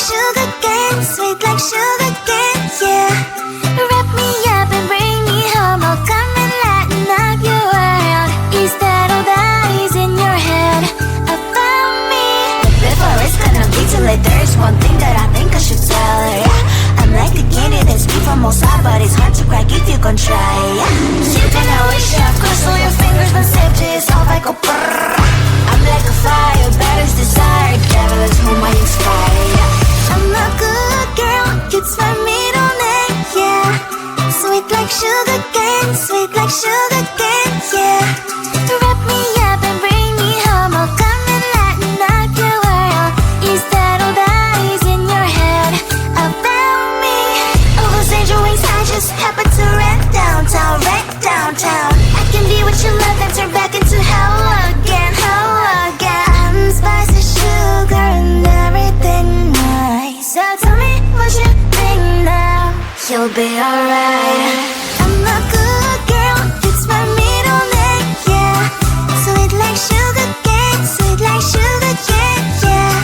sugar cane, sweet like sugar cane, yeah. Wrap me up and bring me home, oh come and lighten up your world. Is that all that is in your head about me? Before it's gonna be too late, there's one thing that I think I should tell her, yeah. I'm like the candy that's sweet from outside, but it's hard to crack if you gon' try, yeah. You can always shove, cross all your fingers, but safety is all I go brrrr. I'm like a fire, battles desire, devil is whom I inspire, yeah. I'm a good girl, it's my middle name, yeah. Sweet like sugar cane, sweet like sugar cane, yeah. Wrap me up and bring me home, oh come and lighten up your world. Is that all that is in your head about me? Overstand your wings, I just happen to rent downtown, I can be what you love and turn back into hell again, I'm spicy sugar and everything nice. So tell me what you think now, you'll be alright. I'm a good girl, it's my middle name, yeah. Sweet like sugar cane, sweet like sugar cane, yeah.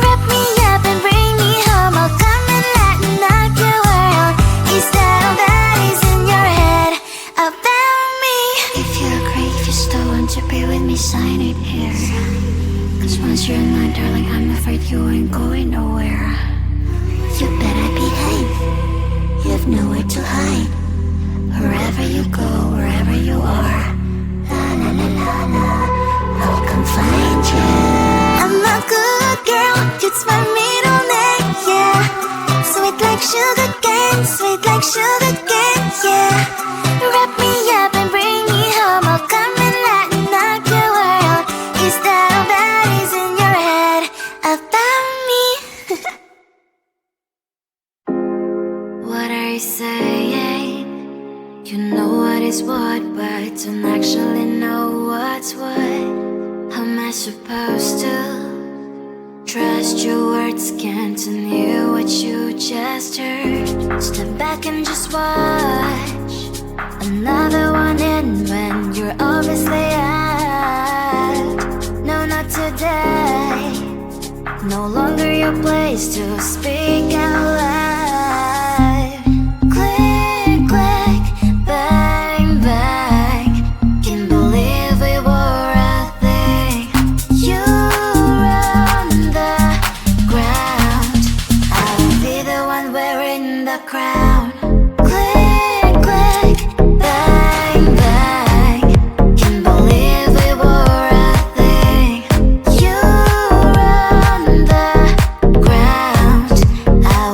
Wrap me up and bring me home, oh come and lighten up your world. Is that all that is in your head about me? If you agree, if you still want to be with me, sign it here. Cause once you're in line, darling, I'm afraid you ain't going nowhere. You better behave, you have nowhere to hide. Wherever you go, wherever you are, la la la la la, I'll come find you. I'm a good girl, it's my middle name, yeah. Sweet like sugar cane, sweet like sugar cane, yeah. Wrap me up and bring me home, oh come and lighten up your world. Is that all that is in your head about me? What are you saying? You know what is what, but don't actually know what's what. How am I supposed to trust your words? Can't hear what you just heard. Step back and just watch another one in when you're obviously out. No, not today. No longer your place to speak out loud. Click, click, bang, bang. Can't believe we were a thing. You run the ground, I'll be the one wearing the crown. Click, click, bang, bang. Can't believe we were a thing. You run the ground, I'll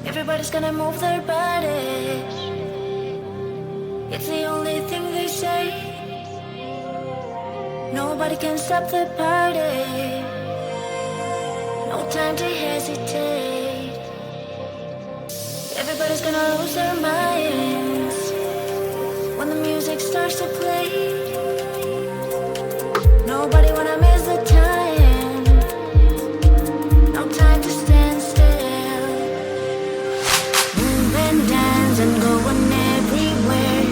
Everybody's gonna move their body. It's the only thing they say. Nobody can stop the party. No time to hesitate. Everybody's gonna lose their minds when the music starts to play. Nobody wanna miss the time. No time to stand still. Move and dance and going everywhere.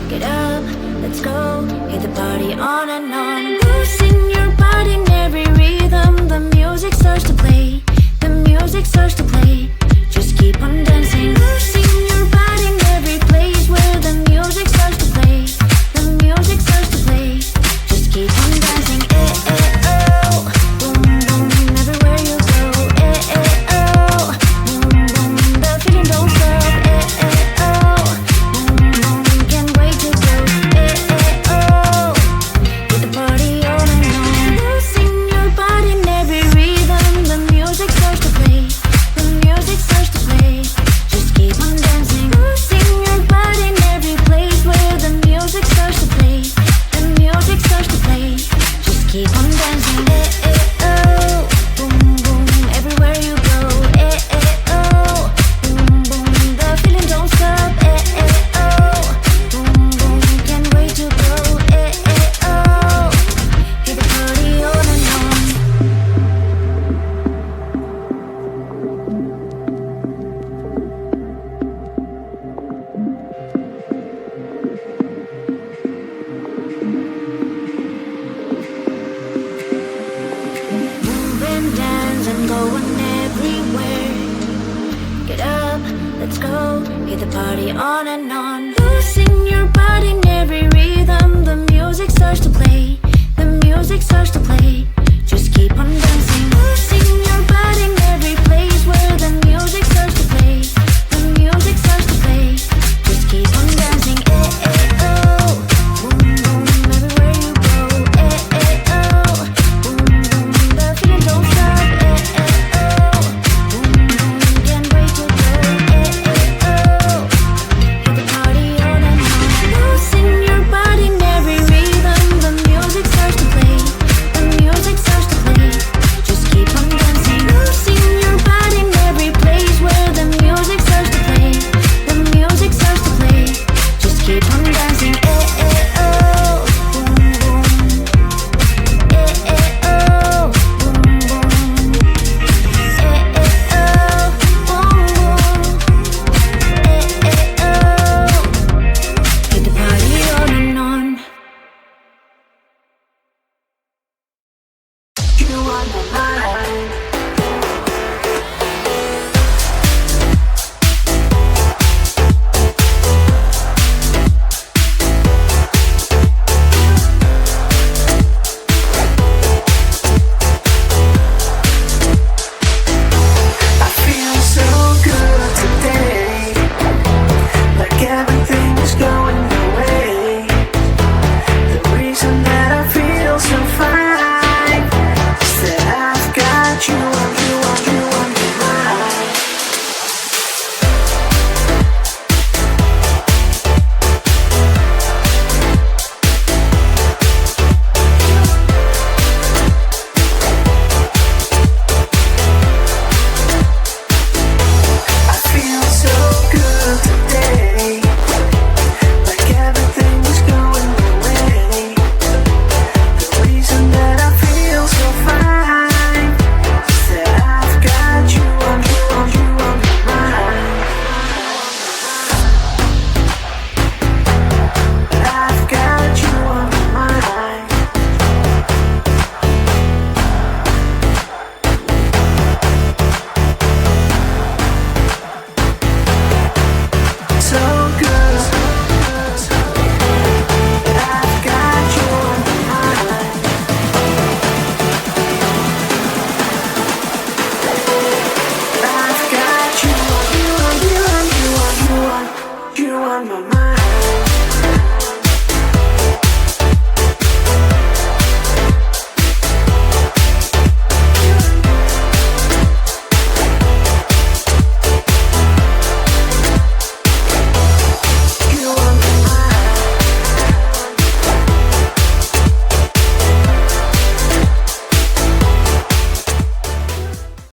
Get up, let's go. Hit the party on and on. Losing your body in every rhythm. The music starts to play. The music starts to play. Just keep on dancing. Losing your body in every place where the music starts to play. The music starts to play. Just keep on dancing. Eh, eh, oh. Boom, boom, everywhere you go. Eh, eh, oh. Boom, boom, the feeling don't stop. Eh, eh, oh. Boom, boom, can't wait to go. Eh, eh, oh. Get the party on and on. Losing your body in every rhythm. The music starts to play. The music starts to play. Just keep on dancing. Losing your body in every place where the music starts to play. The music starts to play. Just keep on dancing. Eh, eh, oh. Boom, boom, everywhere you go. Eh, eh, oh. Boom, boom, the feeling don't stop. Eh, eh, oh. Boom, boom, can't wait to go. Eh, eh, oh. Get the party on and on. Move and dance and going everywhere. Get up, let's go. Hit the party on and on. Losing your body in every rhythm. The music starts to play. The music starts to play.